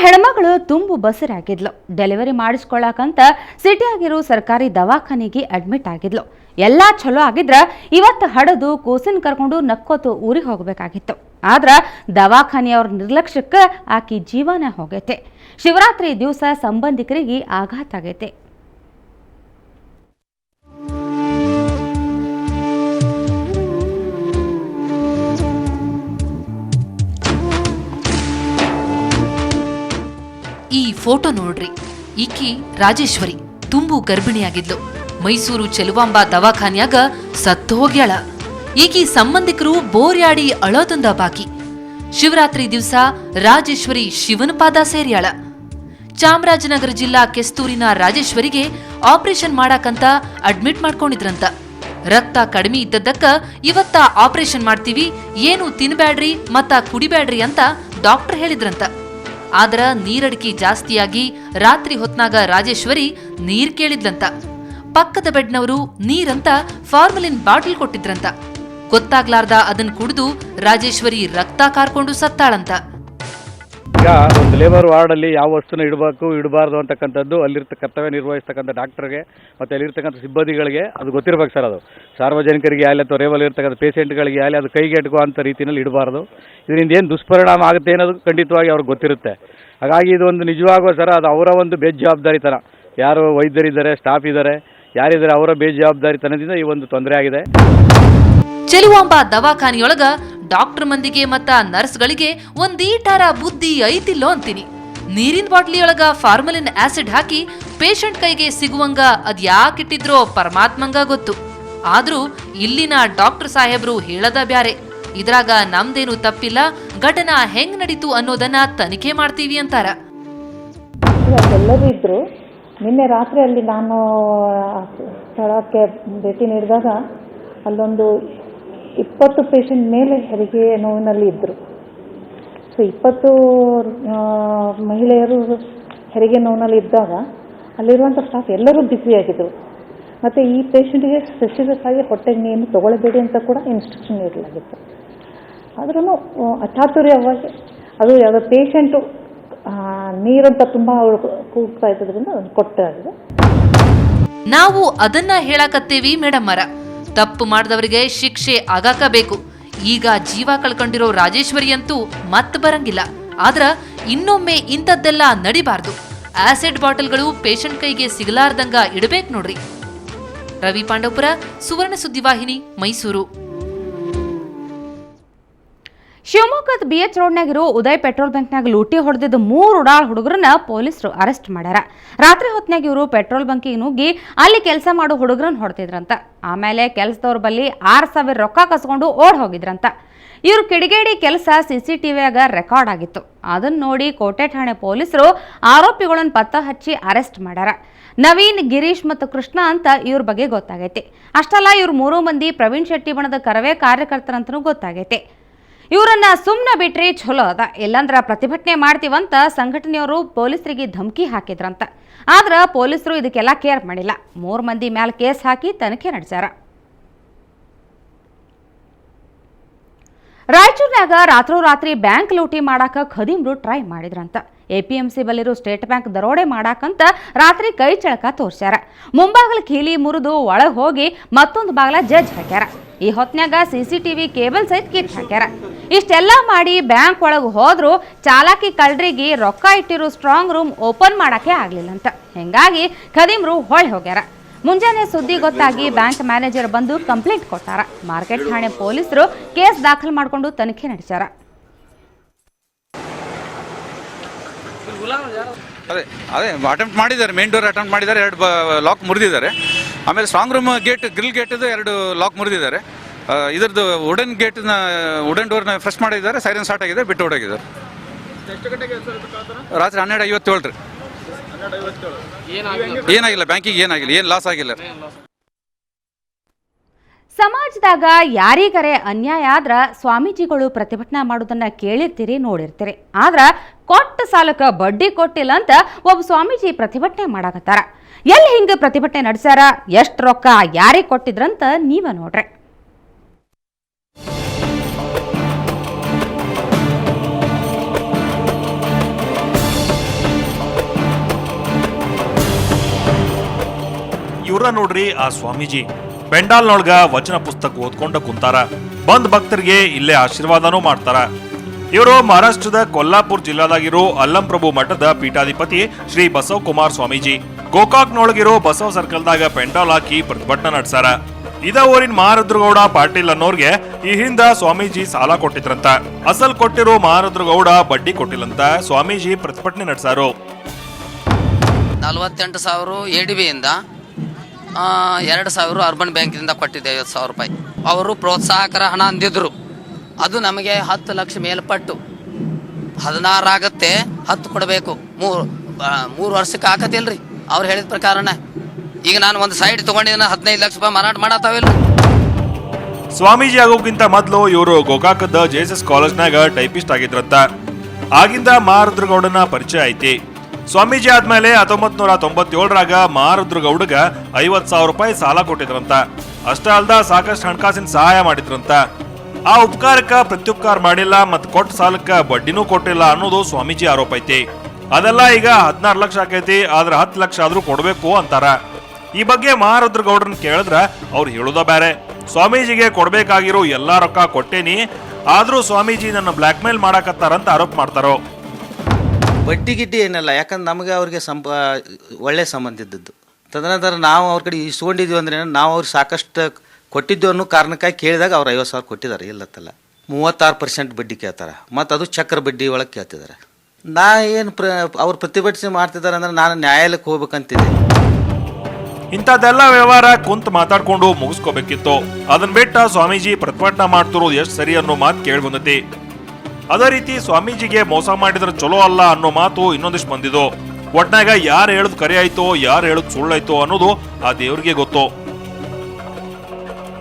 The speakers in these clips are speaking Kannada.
ಹೆಣ್ಮಗಳು ತುಂಬು ಬಸರಾಗಿದ್ಲು. ಡೆಲಿವರಿ ಮಾಡಿಸ್ಕೊಳ್ಳಾಕಂತ ಸಿಟಿಯಾಗಿರೋ ಸರ್ಕಾರಿ ದವಾಖಾನೆಗೆ ಅಡ್ಮಿಟ್ ಆಗಿದ್ಲು. ಎಲ್ಲ ಚಲೋ ಆಗಿದ್ರ ಇವತ್ತು ಹಡದು ಕೂಸಿನ ಕರ್ಕೊಂಡು ನಕ್ಕೋತು ಊರಿಗೆ ಹೋಗಬೇಕಾಗಿತ್ತು. ಆದ್ರ ದವಾಖಾನೆಯವ್ರ ನಿರ್ಲಕ್ಷ್ಯಕ್ಕೆ ಆಕಿ ಜೀವನ ಹೋಗೈತೆ. ಶಿವರಾತ್ರಿ ದಿವಸ ಸಂಬಂಧಿಕರಿಗೆ ಆಘಾತ ಆಗೈತೆ. ಈ ಫೋಟೋ ನೋಡ್ರಿ. ಈಕಿ ರಾಜೇಶ್ವರಿ ತುಂಬು ಗರ್ಭಿಣಿಯಾಗಿದ್ಲು. ಮೈಸೂರು ಚೆಲುವಾಂಬ ದವಾಖಾನ್ಯಾಗ ಸತ್ತು ಹೋಗ್ಯಾಳ. ಈಕಿ ಸಂಬಂಧಿಕರು ಬೋರ್ಯಾಡಿ ಅಳೋದೊಂದ ಬಾಕಿ. ಶಿವರಾತ್ರಿ ದಿವಸ ರಾಜೇಶ್ವರಿ ಶಿವನ ಪಾದ ಸೇರ್ಯಾಳ. ಚಾಮರಾಜನಗರ ಜಿಲ್ಲಾ ಕೆಸ್ತೂರಿನ ರಾಜೇಶ್ವರಿಗೆ ಆಪರೇಷನ್ ಮಾಡಾಕಂತ ಅಡ್ಮಿಟ್ ಮಾಡ್ಕೊಂಡಿದ್ರಂತ. ರಕ್ತ ಕಡಿಮೆ ಇದ್ದದ್ದಕ್ಕ ಇವತ್ತ ಆಪರೇಷನ್ ಮಾಡ್ತೀವಿ, ಏನು ತಿನ್ಬ್ಯಾಡ್ರಿ ಮತ್ತ ಕುಡಿಬ್ಯಾಡ್ರಿ ಅಂತ ಡಾಕ್ಟರ್ ಹೇಳಿದ್ರಂತ. ಆದ್ರ ನೀರಡಿಕೆ ಜಾಸ್ತಿಯಾಗಿ ರಾತ್ರಿ ಹೊತ್ನಾಗ ರಾಜೇಶ್ವರಿ ನೀರ್ ಕೇಳಿದ್ಲಂತ. ಪಕ್ಕದ ಬೆಡ್ನವರು ನೀರಂತ ಫಾರ್ಮಲಿನ್ ಬಾಟಲ್ ಕೊಟ್ಟಿದ್ರಂತ. ಗೊತ್ತಾಗ್ಲಾರ್ದ ಅದನ್ನ ಕುಡಿದು ರಾಜೇಶ್ವರಿ ರಕ್ತ ಕಾರ್ಕೊಂಡು ಸತ್ತಾಳಂತ. ಈಗ ಒಂದು ಲೇಬರ್ ವಾರ್ಡಲ್ಲಿ ಯಾವ ವಸ್ತುನ ಇಡಬಾರ್ದು ಅಂತಕ್ಕಂಥದ್ದು ಕರ್ತವ್ಯ ನಿರ್ವಹಿಸ್ತಕ್ಕಂಥ ಡಾಕ್ಟರ್ಗೆ ಮತ್ತು ಅಲ್ಲಿರ್ತಕ್ಕಂಥ ಸಿಬ್ಬಂದಿಗಳಿಗೆ ಅದು ಗೊತ್ತಿರ್ಬೇಕು ಸರ್. ಅದು ಸಾರ್ವಜನಿಕರಿಗೆ ಆಗಲಿ ಅಥವಾ ರೇವಲ್ಲಿ ಇರ್ತಕ್ಕಂಥ ಪೇಷೆಂಟ್ಗಳಿಗೆ ಆಗಲಿ ಅದು ಕೈಗೆ ಎಟುಕುವಂಥ ರೀತಿಯಲ್ಲಿ ಇಡಬಾರ್ದು. ಇದರಿಂದ ಏನು ದುಷ್ಪರಿಣಾಮ ಆಗುತ್ತೆ ಅನ್ನೋದು ಖಂಡಿತವಾಗಿ ಅವ್ರಿಗೆ ಗೊತ್ತಿರುತ್ತೆ. ಹಾಗಾಗಿ ಇದು ಒಂದು ನಿಜವಾಗುವ ಸರ್, ಅದು ಅವರ ಒಂದು ಬೇಜವಾಬ್ದಾರಿತನ. ಯಾರು ವೈದ್ಯರಿದ್ದಾರೆ, ಸ್ಟಾಫ್ ಇದ್ದಾರೆ, ಯಾರಿದ್ದಾರೆ, ಅವರ ಬೇಜವಾಬ್ದಾರಿತನದಿಂದ ಈ ಒಂದು ತೊಂದರೆ ಆಗಿದೆ. ಚೆಲುವಾಂಬ ದವಾಖಾನಿಯೊಳಗ ಡಾಕ್ಟರ್ ಮಂದಿಗೆ ಮತ್ತ ನರ್ಸ್ಗಳಿಗೆ ಒಂದೀಟಾರ ಬುದ್ಧಿ ಐತಿಲ್ಲೋ ಅಂತೀನಿ. ನೀರಿನ ಬಾಟ್ಲಿಯೊಳಗ ಫಾರ್ಮಲಿನ್ ಆಸಿಡ್ ಹಾಕಿ ಪೇಷಂಟ್ ಕೈಗೆ ಸಿಗುವಂಗ ಅದ್ಯಾಕಿಟ್ಟಿದ್ರೋ ಪರಮಾತ್ಮಂಗ ಗೊತ್ತು. ಆದ್ರೂ ಇಲ್ಲಿನ ಡಾಕ್ಟರ್ ಸಾಹೇಬ್ರು ಹೇಳದ ಬ್ಯಾರೆ. ಇದ್ರಾಗ ನಮ್ದೇನು ತಪ್ಪಿಲ್ಲ, ಘಟನಾ ಹೆಂಗ್ ನಡೀತು ಅನ್ನೋದನ್ನ ತನಿಖೆ ಮಾಡ್ತೀವಿ ಅಂತಾರ. ಎಲ್ಲರೂ ಇದ್ರು. ನಿನ್ನೆ ರಾತ್ರಿ ಅಲ್ಲಿ ನಾನು ಸ್ಥಳಕ್ಕೆ ಭೇಟಿ ನೀಡಿದಾಗ ಅಲ್ಲೊಂದು 20 ಪೇಷಂಟ್ ಮೇಲೆ ಹೆರಿಗೆ ನೋವಿನಲ್ಲಿ ಇದ್ದರು. ಸೊ 20 ಮಹಿಳೆಯರು ಹೆರಿಗೆ ನೋವಿನಲ್ಲಿ ಇದ್ದಾಗ ಅಲ್ಲಿರುವಂಥ ಸ್ಟಾಫ್ ಎಲ್ಲರೂ ಬ್ಯುಸಿಯಾಗಿದ್ದರು. ಮತ್ತು ಈ ಪೇಷಂಟಿಗೆ ಸ್ಪೆಸಿಫಿಕ್ ಆಗಿ ಹೊಟ್ಟೆಗೆ ಏನು ತೊಗೊಳ್ಬೇಡಿ ಅಂತ ಕೂಡ ಇನ್ಸ್ಟ್ರಕ್ಷನ್ ನೀಡಲಾಗಿತ್ತು. ಆದ್ರೂ ಅಚಾತುರ್ಯವಾಗಿ ಅದು ಯಾವುದೋ ಪೇಷಂಟು ನೀರಂತ ತುಂಬ ಕೂಗ್ತಾ ಇದ್ದದ್ರಿಂದ ಅದನ್ನು ಕೊಟ್ಟಾಗಿದೆ. ನಾವು ಅದನ್ನ ಹೇಳಕತ್ತೇವಿ ಮೇಡಮ್ಮರ. ತಪ್ಪು ಮಾಡಿದವರಿಗೆ ಶಿಕ್ಷೆ ಆಗಾಕಬೇಕು. ಈಗ ಜೀವ ಕಳ್ಕೊಂಡಿರೋ ರಾಜೇಶ್ವರಿ ಅಂತೂ ಮತ್ ಬರಂಗಿಲ್ಲ. ಆದ್ರ ಇನ್ನೊಮ್ಮೆ ಇಂಥದ್ದೆಲ್ಲ ನಡಿಬಾರ್ದು. ಆಸಿಡ್ ಬಾಟಲ್ಗಳು ಪೇಷಂಟ್ ಕೈಗೆ ಸಿಗಲಾರ್ದಂಗ ಇಡಬೇಕು ನೋಡ್ರಿ. ರವಿ ಪಾಂಡವಪುರ, ಸುವರ್ಣ ಸುದ್ದಿವಾಹಿನಿ, ಮೈಸೂರು. ಶಿವಮೊಗ್ಗದ BH ರೋಡ್ನಾಗಿರೋ ಉದಯ್ ಪೆಟ್ರೋಲ್ ಬಂಕ್ನಾಗ ಲೂಟಿ ಹೊಡೆದಿದ್ದ 3 ಉಡಾಳ್ ಹುಡುಗರನ್ನ ಪೊಲೀಸರು ಅರೆಸ್ಟ್ ಮಾಡ್ಯಾರ. ರಾತ್ರಿ ಹೊತ್ನಾಗ ಇವರು ಪೆಟ್ರೋಲ್ ಬಂಕಿಗೆ ನುಗ್ಗಿ ಅಲ್ಲಿ ಕೆಲಸ ಮಾಡೋ ಹುಡುಗರನ್ನ ಹೊಡೆದಿದ್ರಂತ. ಆಮೇಲೆ ಕೆಲಸದವ್ರ ಬಲ್ಲಿ 6,000 ರೊಕ್ಕ ಕಸ್ಕೊಂಡು ಓಡ್ ಹೋಗಿದ್ರಂತ. ಇವ್ರ ಕಿಡಿಗೇಡಿ ಕೆಲಸ CCTVಯಾಗ ರೆಕಾರ್ಡ್ ಆಗಿತ್ತು. ಅದನ್ನ ನೋಡಿ ಕೋಟೆ ಠಾಣೆ ಪೊಲೀಸರು ಆರೋಪಿಗಳನ್ನು ಪತ್ತೆ ಹಚ್ಚಿ ಅರೆಸ್ಟ್ ಮಾಡ್ಯಾರ. ನವೀನ್, ಗಿರೀಶ್ ಮತ್ತು ಕೃಷ್ಣ ಅಂತ ಇವ್ರ ಬಗ್ಗೆ ಗೊತ್ತಾಗೈತಿ. ಅಷ್ಟಲ್ಲ, ಇವ್ರ 3 ಮಂದಿ ಪ್ರವೀಣ್ ಶೆಟ್ಟಿ ಬಣದ ಕರವೇ ಕಾರ್ಯಕರ್ತರಂತನೂ ಗೊತ್ತಾಗೈತಿ. ಇವರನ್ನ ಸುಮ್ಮನೆ ಬಿಟ್ರೆ ಚಲೋ ಅದ, ಇಲ್ಲಂದ್ರ ಪ್ರತಿಭಟನೆ ಮಾಡ್ತೀವಂತ ಸಂಘಟನೆಯವರು ಪೊಲೀಸರಿಗೆ ಧಮಕಿ ಹಾಕಿದ್ರಂತ. ಆದ್ರ ಪೊಲೀಸರು ಇದಕ್ಕೆಲ್ಲ ಕೇರ್ ಮಾಡಿಲ್ಲ. 3 ಮಂದಿ ಮ್ಯಾಲ ಕೇಸ್ ಹಾಕಿ ತನಿಖೆ ನಡೆಸ್ಯಾರ. ರಾಯಚೂರಿನಾಗ ರಾತ್ರೋರಾತ್ರಿ ಬ್ಯಾಂಕ್ ಲೂಟಿ ಮಾಡಾಕ ಖದೀಮ್ರು ಟ್ರೈ ಮಾಡಿದ್ರಂತ. APMC ಬಲ್ಲಿರೋ ಸ್ಟೇಟ್ ಬ್ಯಾಂಕ್ ದರೋಡೆ ಮಾಡಾಕಂತ ರಾತ್ರಿ ಕೈ ಚಳಕ ತೋರ್ಸ್ಯಾರ. ಮುಂಬಾಗಲ ಕೀಲಿ ಮುರಿದು ಒಳಗೆ ಹೋಗಿ ಮತ್ತೊಂದು ಬಾಗಲ ಜಡ್ಜ್ ಹಾಕ್ಯಾರ. ಈ ಹೊತ್ನ್ಯಾಗ CCTV ಕೇಬಲ್ ಸಹಿತ ಕಿತ್ ಹಾಕ್ಯಾರ. ಇಷ್ಟೆಲ್ಲ ಮಾಡಿ ಬ್ಯಾಂಕ್ ಒಳಗೆ ಹೋದ್ರು ಚಾಲಾಕಿ ಕಳ್ರಿಗೆ ರೊಕ್ಕ ಇಟ್ಟಿರೋ ಸ್ಟ್ರಾಂಗ್ ರೂಮ್ ಓಪನ್ ಮಾಡಕ್ಕೆ ಆಗ್ಲಿಲ್ಲಂತ. ಹಿಂಗಾಗಿ ಖದೀಮ್ರು ಹೊಳೆ ಹೋಗ್ಯಾರ. ಮುಂಜಾನೆ ಸುದ್ದಿ ಗೊತ್ತಾಗಿ ಬ್ಯಾಂಕ್ ಮ್ಯಾನೇಜರ್ ಬಂದು ಕಂಪ್ಲೇಂಟ್ ಕೊಟ್ಟಾರ. ಮಾರ್ಕೆಟ್ ಠಾಣೆ ಪೊಲೀಸರು ಕೇಸ್ ದಾಖಲು ಮಾಡಿಕೊಂಡು ತನಿಖೆ ನಡೆಸ್ಯಾರ. ಅದೇ ಅಟೆಂಪ್ಟ್ ಮಾಡಿದ್ದಾರೆ, ಮೇನ್ ಡೋರ್ ಅಟೆಂಪ್ಟ್ ಮಾಡಿದ್ದಾರೆ, 2 ಲಾಕ್ ಮುರಿದಿದ್ದಾರೆ. ಆಮೇಲೆ ಸ್ಟ್ರಾಂಗ್ ರೂಮ್ ಗ್ರಿಲ್ ಗೇಟ್ದು 2 ಲಾಕ್ ಮುರಿದಿದ್ದಾರೆ. ಇದ್ರದ್ದು ವುಡನ್ ಡೋರ್ನ ಫ್ರೆಶ್ ಮಾಡಿದ್ದಾರೆ. ಸೈರನ್ ಸ್ಟಾರ್ಟ್ ಆಗಿದೆ, ಬಿಟ್ಟು ಹೊಡೋಗಿದ್ದಾರೆ. ರಾತ್ರಿ 12:57 ಏನಾಗಿಲ್ಲ, ಬ್ಯಾಂಕಿಗೆ ಏನಾಗಿಲ್ಲ, ಏನು ಲಾಸ್ ಆಗಿಲ್ಲ. ಸಮಾಜದಾಗ ಯಾರಿಗರೆ ಅನ್ಯಾಯ ಆದ್ರ ಸ್ವಾಮೀಜಿಗಳು ಪ್ರತಿಭಟನೆ ಮಾಡೋದನ್ನ ಕೇಳಿರ್ತೀರಿ, ನೋಡಿರ್ತೀರಿ. ಆದ್ರ ಕೊಟ್ಟ ಸಾಲಕ್ಕ ಬಡ್ಡಿ ಕೊಟ್ಟಿಲ್ಲ ಅಂತ ಒಬ್ಬ ಸ್ವಾಮೀಜಿ ಪ್ರತಿಭಟನೆ ಮಾಡಾಕತ್ತಾರ. ಎಲ್ಲಿ ಹಿಂಗ ಪ್ರತಿಭಟನೆ ನಡೆಸ್ಯಾರ, ಎಷ್ಟು ರೊಕ್ಕ ಯಾರಿಗೆ ಕೊಟ್ಟಿದ್ರಂತ ನೀವ ನೋಡ್ರಿ. ಇವ್ರ ನೋಡ್ರಿ ಆ ಸ್ವಾಮೀಜಿ ಪೆಂಡಾಲ್ನೊಳಗ ವಚನ ಪುಸ್ತಕ ಓದ್ಕೊಂಡ ಕುಂತಾರ. ಬಂದ್ ಭಕ್ತರಿಗೆ ಇಲ್ಲೇ ಆಶೀರ್ವಾದನೂ ಮಾಡ್ತಾರ. ಇವರು ಮಹಾರಾಷ್ಟ್ರದ ಕೊಲ್ಲಾಪುರ ಜಿಲ್ಲಾದಾಗಿರೋ ಅಲ್ಲಂಪ್ರಭು ಮಠದ ಪೀಠಾಧಿಪತಿ ಶ್ರೀ ಬಸವ ಕುಮಾರ್ ಸ್ವಾಮೀಜಿ. ಗೋಕಾಕ್ನೊಳಗಿರೋ ಬಸವ ಸರ್ಕಲ್ದಾಗ ಪೆಂಡಾಲ್ ಹಾಕಿ ಪ್ರತಿಭಟನೆ ನಡೆಸಾರ. ಇದ ಊರಿನ ಮಹಾರುದ್ರಗೌಡ ಪಾಟೀಲ್ ಅನ್ನೋರ್ಗೆ ಈ ಹಿಂದ ಸ್ವಾಮೀಜಿ ಸಾಲ ಕೊಟ್ಟಿದ್ರಂತ. ಅಸಲ್ ಕೊಟ್ಟಿರೋ ಮಹಾರುದ್ರಗೌಡ ಬಡ್ಡಿ ಕೊಟ್ಟಿಲ್ಲಂತ ಸ್ವಾಮೀಜಿ ಪ್ರತಿಭಟನೆ ನಡೆಸಾರು. 48,000 ADB-ಯಿಂದ 2,000 ಅರ್ಬನ್ ಬ್ಯಾಂಕಿನಿಂದ ಕೊಟ್ಟಿದ್ದೆ 50,000 ರೂಪಾಯಿ. ಅವರು ಪ್ರೋತ್ಸಾಹಕರ ಹಣ ಅಂದಿದ್ರು. ಅದು ನಮಗೆ 10 ಲಕ್ಷ ಮೇಲ್ಪಟ್ಟು 16 ಆಗತ್ತೆ, 10 ಕೊಡಬೇಕು. 3 ವರ್ಷಕ್ಕೆ ಆಗತ್ತಿಲ್ರಿ ಅವ್ರು ಹೇಳಿದ ಪ್ರಕಾರನ. ಈಗ ನಾನು ಒಂದು ಸೈಡ್ ತಗೊಂಡಿದ್ದ 15 ಲಕ್ಷ ರೂಪಾಯಿ ಮಾರಾಟ ಮಾಡತ್ತಾವಿಲ್ರಿ. ಸ್ವಾಮೀಜಿ ಆಗೋಕ್ಕಿಂತ ಮೊದಲು ಇವರು ಗೋಕಾಕದ JSS ಕಾಲೇಜ್ನಾಗ ಟೈಪಿಸ್ಟ್ ಆಗಿದ್ರಂತ. ಆಗಿಂದ ಮಹಾರುದ್ರಗೌಡನ ಪರಿಚಯ ಐತಿ. ಸ್ವಾಮೀಜಿ ಆದ್ಮೇಲೆ 1997ರಾಗ ಮಹಾರುದ್ರಗೌಡಗ 50,000 ರೂಪಾಯಿ ಸಾಲ ಕೊಟ್ಟಿದ್ರಂತ. ಅಷ್ಟೇ ಅಲ್ದ ಸಾಕಷ್ಟು ಹಣಕಾಸಿನ ಸಹಾಯ ಮಾಡಿದ್ರಂತ. ಆ ಉಪಕಾರಕ್ಕ ಪ್ರತ್ಯುಪಕಾರ ಮಾಡಿಲ್ಲ ಮತ್ತು ಕೊಟ್ಟ ಸಾಲಕ್ಕ ಬಡ್ಡಿನೂ ಕೊಟ್ಟಿಲ್ಲ ಅನ್ನೋದು ಸ್ವಾಮೀಜಿ ಆರೋಪ ಐತಿ. ಅದೆಲ್ಲ ಈಗ 16 ಲಕ್ಷ ಆಕೈತಿ, ಆದ್ರೆ 10 ಲಕ್ಷ ಆದ್ರೂ ಕೊಡ್ಬೇಕು ಅಂತಾರ. ಈ ಬಗ್ಗೆ ಮಹಾರುದ್ರಗೌಡ್ರನ್ನ ಕೇಳಿದ್ರ ಅವ್ರು ಹೇಳೋದ ಬೇರೆ. ಸ್ವಾಮೀಜಿಗೆ ಕೊಡ್ಬೇಕಾಗಿರೋ ಎಲ್ಲಾ ರೊಕ್ಕ ಕೊಟ್ಟೇನಿ, ಆದ್ರೂ ಸ್ವಾಮೀಜಿ ನನ್ನ ಬ್ಲಾಕ್ ಮೇಲ್ ಮಾಡಾಕತ್ತಾರಂತ ಆರೋಪ ಮಾಡ್ತಾರೋ. ಬಡ್ಡಿ ಗಿಡ್ಡಿ ಏನಲ್ಲ, ಯಾಕಂದ್ರೆ ನಮಗೆ ಅವ್ರಿಗೆ ಒಳ್ಳೆ ಸಂಬಂಧ ಇದ್ದದ್ದು. ತದನಂತರ ನಾವು ಅವ್ರ ಕಡೆ ಇಸ್ಕೊಂಡಿದ್ವಿ ಅಂದ್ರೆ ನಾವು ಅವ್ರಿಗೆ ಸಾಕಷ್ಟು ಕೊಟ್ಟಿದ್ದು ಅನ್ನೋ ಕಾರಣಕ್ಕಾಗಿ ಕೇಳಿದಾಗ ಅವ್ರು 50,000 ಕೊಟ್ಟಿದ್ದಾರೆ. ಇಲ್ಲತ್ತಲ್ಲ 36% ಬಡ್ಡಿ ಕೇಳ್ತಾರೆ, ಮತ್ತು ಅದು ಚಕ್ರ ಬಡ್ಡಿ ಒಳಗೆ ಕೇಳ್ತಿದ್ದಾರೆ. ನಾ ಏನು ಅವ್ರು ಪ್ರತಿಭಟನೆ ಮಾಡ್ತಿದ್ದಾರೆ ಅಂದ್ರೆ ನಾನು ನ್ಯಾಯಾಲಯಕ್ಕೆ ಹೋಗ್ಬೇಕಂತಿದ್ದೆ. ಇಂಥದ್ದೆಲ್ಲ ವ್ಯವಹಾರ ಕುಂತ ಮಾತಾಡ್ಕೊಂಡು ಮುಗಿಸ್ಕೋಬೇಕಿತ್ತು. ಅದನ್ನ ಬಿಟ್ಟ ಸ್ವಾಮೀಜಿ ಪ್ರತಿಭಟನೆ ಮಾಡ್ತಿರೋದು ಎಷ್ಟು ಸರಿ ಅನ್ನೋ ಮಾತು ಕೇಳಿ ಬಂದತಿ. ಅದೇ ರೀತಿ ಸ್ವಾಮೀಜಿಗೆ ಮೋಸ ಮಾಡಿದ್ರೆ ಚಲೋ ಅಲ್ಲ ಅನ್ನೋ ಮಾತು ಇನ್ನೊಂದಿಷ್ಟು ಬಂದಿದ್ದು. ಒಟ್ನಾಗ ಯಾರು ಹೇಳುದು ಕರೆ ಆಯ್ತೋ ಯಾರು ಹೇಳುದು ಸುಳ್ಳಾಯ್ತೋ ಅನ್ನೋದು ಆ ದೇವ್ರಿಗೆ ಗೊತ್ತು.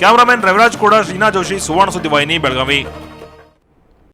ಕ್ಯಾಮರಾಮನ್ ರವಿರಾಜ್ ಕೂಡ ಶ್ರೀನಾ ಜೋಶಿ, ಸುವರ್ಣ ಸುದ್ದಿ ವಾಹಿನಿ, ಬೆಳಗಾವಿ.